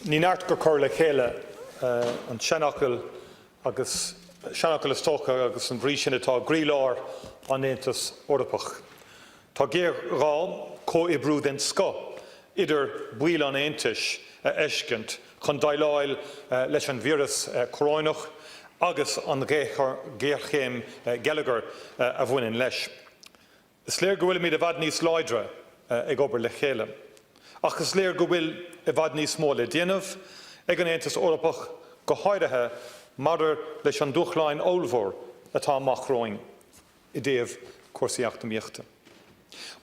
Ní neart go cur le chéile an seanachil agus is tócha agus an bhrí sin atá gríleáir an Aontas Eorpach. Tá géir rá có-ibrú den sco idir buail an Aontais eiscint chun Dáil Éireann leis an víras córáineach agus an géarchéim Gallagher a bhaineann leis. Is léir go bhfuil míad a bhfad níos láidre ag obair le chéile. Ach is léir go bhfuil a bhfad níos mó le déanamh ag an Aontas Eorpach go háirithe maidir leis an dúchláin olmhór atá amachróin I dtaobh cuasaíochta míochta.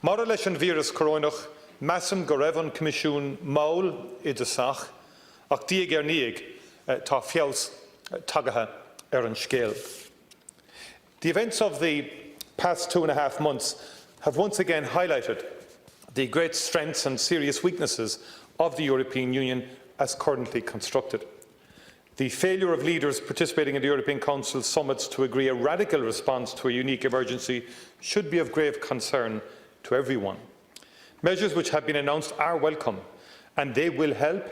Maidir leis an víras córáineach measam go raibh an Comisiún Maol I d'Sach ach díag ar níag tá feabhas tagatha ar an scéal. The events of the past 2.5 months have once again highlighted the great strengths and serious weaknesses of the European Union as currently constructed. The failure of leaders participating in the European Council summits to agree a radical response to a unique emergency should be of grave concern to everyone. Measures which have been announced are welcome and they will help,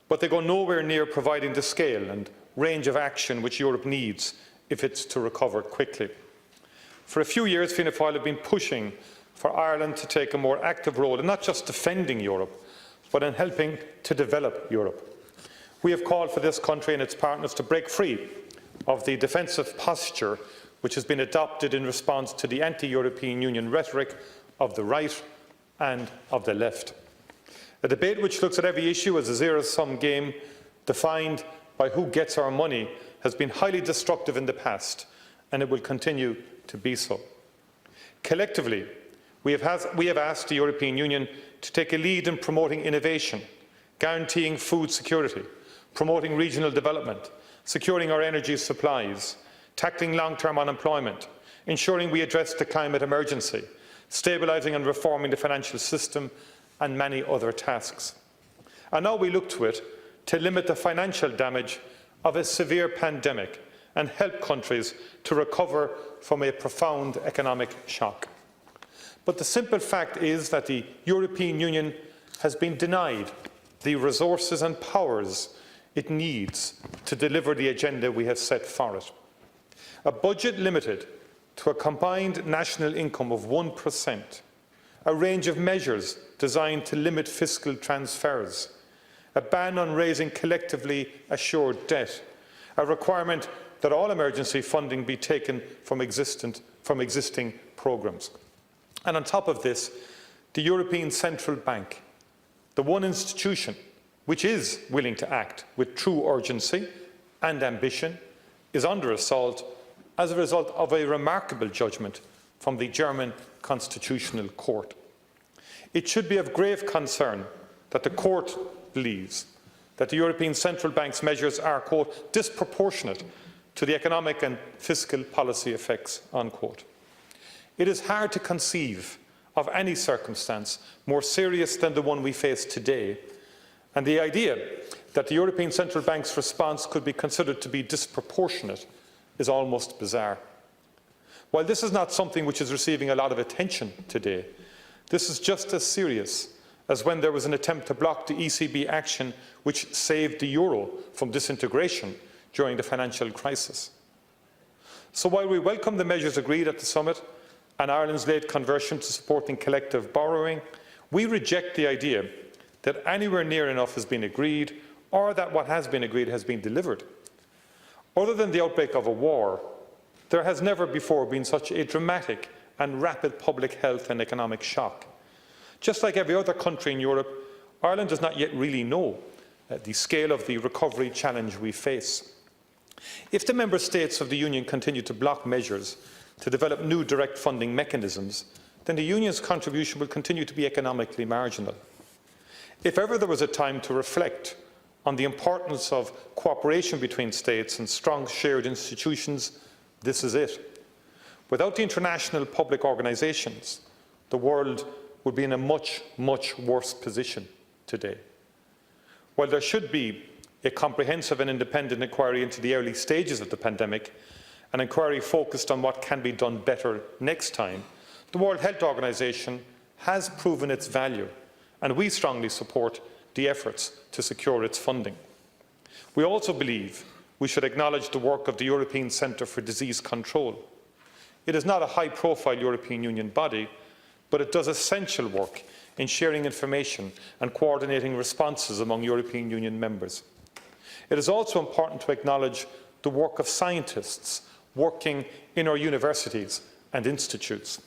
but they go nowhere near providing the scale and range of action which Europe needs if it's to recover quickly. For a few years, Fianna Fáil have been pushing for Ireland to take a more active role in not just defending Europe, but in helping to develop Europe. We have called for this country and its partners to break free of the defensive posture which has been adopted in response to the anti-European Union rhetoric of the right and of the left. A debate which looks at every issue as a zero-sum game defined by who gets our money has been highly destructive in the past, and it will continue to be so. Collectively, we have asked the European Union to take a lead in promoting innovation, guaranteeing food security, promoting regional development, securing our energy supplies, tackling long-term unemployment, ensuring we address the climate emergency, stabilising and reforming the financial system, and many other tasks. And now we look to it to limit the financial damage of a severe pandemic and help countries to recover from a profound economic shock. But the simple fact is that the European Union has been denied the resources and powers it needs to deliver the agenda we have set for it. A budget limited to a combined national income of 1%, a range of measures designed to limit fiscal transfers, a ban on raising collectively assured debt, a requirement that all emergency funding be taken from existing programmes. And on top of this, the European Central Bank, the one institution which is willing to act with true urgency and ambition, is under assault as a result of a remarkable judgment from the German Constitutional Court. It should be of grave concern that the Court believes that the European Central Bank's measures are, quote, disproportionate to the economic and fiscal policy effects, unquote. It is hard to conceive of any circumstance more serious than the one we face today, and the idea that the European Central Bank's response could be considered to be disproportionate is almost bizarre. While this is not something which is receiving a lot of attention today, this is just as serious as when there was an attempt to block the ECB action which saved the euro from disintegration during the financial crisis. So while we welcome the measures agreed at the summit and Ireland's late conversion to supporting collective borrowing, we reject the idea that anywhere near enough has been agreed or that what has been agreed has been delivered. Other than the outbreak of a war, there has never before been such a dramatic and rapid public health and economic shock. Just like every other country in Europe, Ireland does not yet really know the scale of the recovery challenge we face. If the Member States of the Union continue to block measures to develop new direct funding mechanisms, then the Union's contribution will continue to be economically marginal. If ever there was a time to reflect on the importance of cooperation between states and strong shared institutions, this is it. Without the international public organisations, the world would be in a much, much worse position today. While there should be a comprehensive and independent inquiry into the early stages of the pandemic, an inquiry focused on what can be done better next time, the World Health Organization has proven its value, and we strongly support the efforts to secure its funding. We also believe we should acknowledge the work of the European Centre for Disease Control. It is not a high-profile European Union body, but it does essential work in sharing information and coordinating responses among European Union members. It is also important to acknowledge the work of scientists working in our universities and institutes.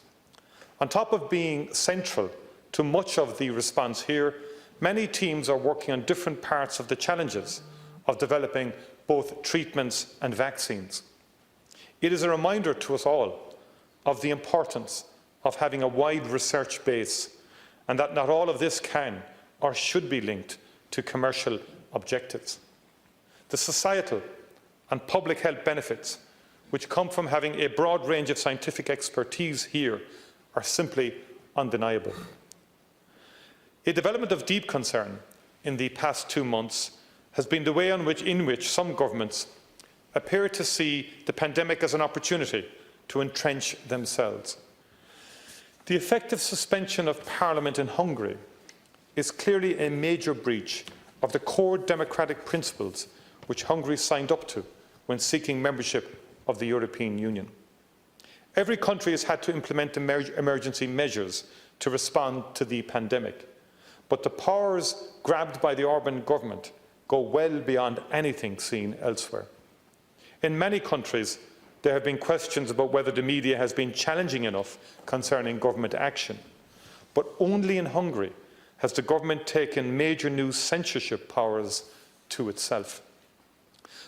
On top of being central to much of the response here, many teams are working on different parts of the challenges of developing both treatments and vaccines. It is a reminder to us all of the importance of having a wide research base, and that not all of this can or should be linked to commercial objectives. The societal and public health benefits which come from having a broad range of scientific expertise here are simply undeniable. A development of deep concern in the past 2 months has been the way in which some governments appear to see the pandemic as an opportunity to entrench themselves. The effective suspension of Parliament in Hungary is clearly a major breach of the core democratic principles which Hungary signed up to when seeking membership of the European Union. Every country has had to implement emergency measures to respond to the pandemic, but the powers grabbed by the Orbán government go well beyond anything seen elsewhere. In many countries, there have been questions about whether the media has been challenging enough concerning government action, but only in Hungary has the government taken major new censorship powers to itself.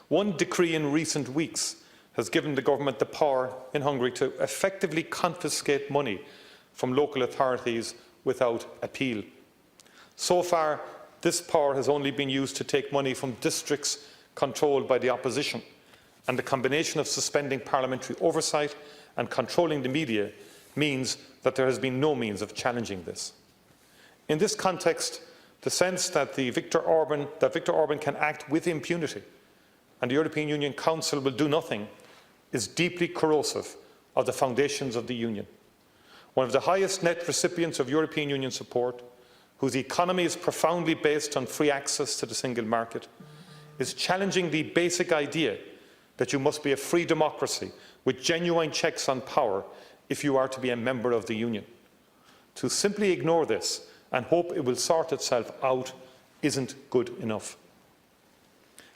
One decree in recent weeks has given the government the power in Hungary to effectively confiscate money from local authorities without appeal. So far, this power has only been used to take money from districts controlled by the opposition, and the combination of suspending parliamentary oversight and controlling the media means that there has been no means of challenging this. In this context, the sense that Viktor Orbán can act with impunity and the European Union Council will do nothing is deeply corrosive of the foundations of the Union. One of the highest net recipients of European Union support, whose economy is profoundly based on free access to the single market, is challenging the basic idea that you must be a free democracy with genuine checks on power if you are to be a member of the Union. To simply ignore this and hope it will sort itself out isn't good enough.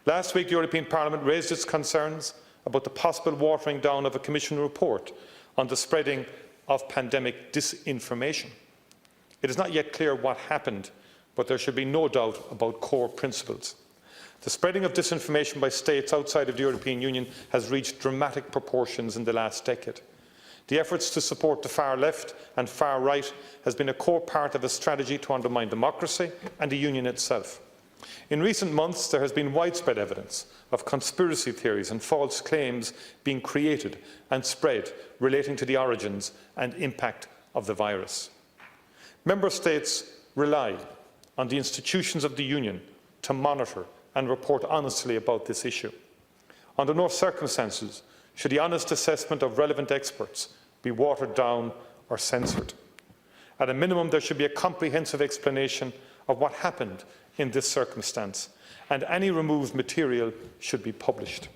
Last week, the European Parliament raised its concerns about the possible watering down of a Commission report on the spreading of pandemic disinformation. It is not yet clear what happened, but there should be no doubt about core principles. The spreading of disinformation by states outside of the European Union has reached dramatic proportions in the last decade. The efforts to support the far left and far right has been a core part of a strategy to undermine democracy and the Union itself. In recent months, there has been widespread evidence of conspiracy theories and false claims being created and spread relating to the origins and impact of the virus. Member States rely on the institutions of the Union to monitor and report honestly about this issue. Under no circumstances should the honest assessment of relevant experts be watered down or censored. At a minimum, there should be a comprehensive explanation of what happened in this circumstance, and any removed material should be published.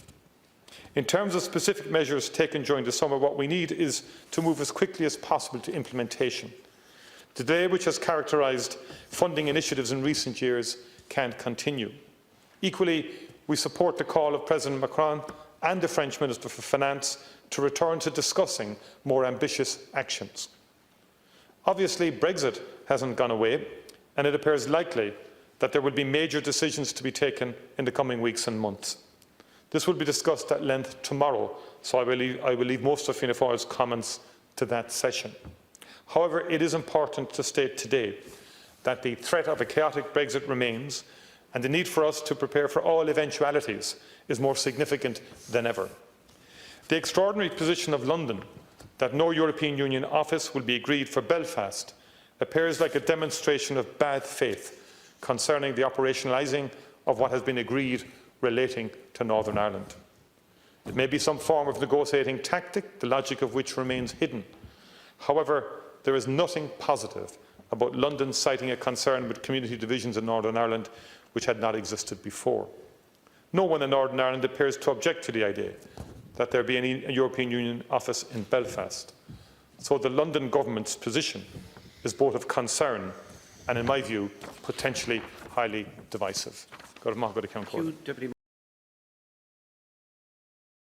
In terms of specific measures taken during the summer, what we need is to move as quickly as possible to implementation. The delay which has characterised funding initiatives in recent years can't continue. Equally, we support the call of President Macron and the French Minister for Finance to return to discussing more ambitious actions. Obviously, Brexit hasn't gone away, and it appears likely that there will be major decisions to be taken in the coming weeks and months. This will be discussed at length tomorrow, so I will leave most of Fianna Fáil's comments to that session. However, it is important to state today that the threat of a chaotic Brexit remains, and the need for us to prepare for all eventualities is more significant than ever. The extraordinary position of London that no European Union office will be agreed for Belfast appears like a demonstration of bad faith concerning the operationalising of what has been agreed relating to Northern Ireland. It may be some form of negotiating tactic, the logic of which remains hidden. However, there is nothing positive about London citing a concern with community divisions in Northern Ireland which had not existed before. No one in Northern Ireland appears to object to the idea that there be any European Union office in Belfast. So the London government's position is both of concern and, in my view, potentially highly divisive.